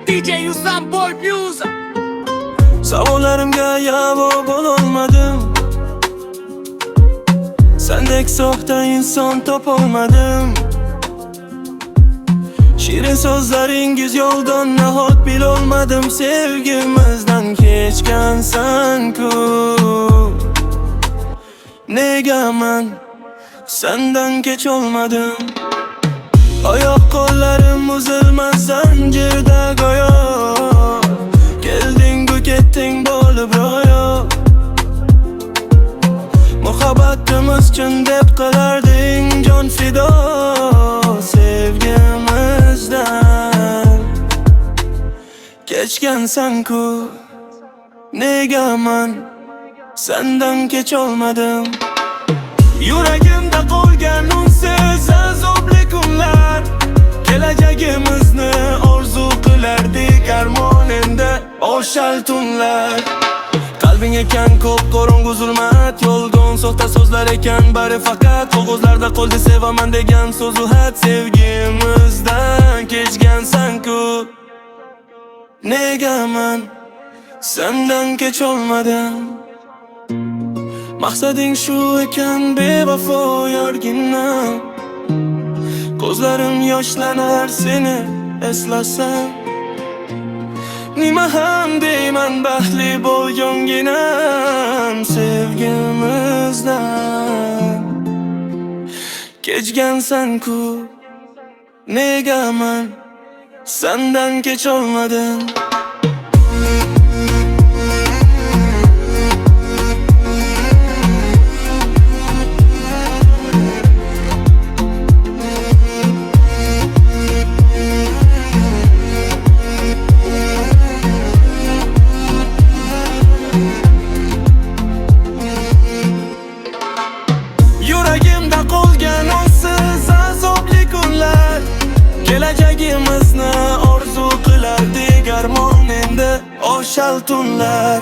DJ Usan Boy Music. Savollarimga javob ololmadim. Sendek soxta inson topolmadim. Shirin so'zlaringiz yo'ldan nahot bilolmadim. Sevgimizdan kechgansan-ku. Nega men sendan kech olmadim? Oyoq qo'llarim uzilmas zanjirda go'yo. Kelding-ku ketding bo'lib ro'yo. Muhabbatimiz uchun deb qilarding jon fido. Sevgimizdan kechgansan-ku. Nega men sendan kech olmadim? Yuragimda qolgan unsiz azobli kunlar, kelajagimizni orzu qilardik armoningda oshal tunlar. Qalbing ekan ko'p qorong'u zulmat, yolg'on soxta so'zlar ekan bari faqat qog'ozlarda qoldi sevaman degan so'zu had. Sevgimizdan kechgansan-ku. Nega men sendan kech olmadim? Maqsading shu ekan bevafo yorginam. Ko'zlarim yoshlanar seni eslasam. Nima ham deyman baxtli bo'lganginam. Sevgimizdan kechgansan-ku. Nega men sendan kech olmadim? Yuragimda qolgan onsiz azobli kunlar, kelajagimizni orzu qilardik armoningda oshal tunlar.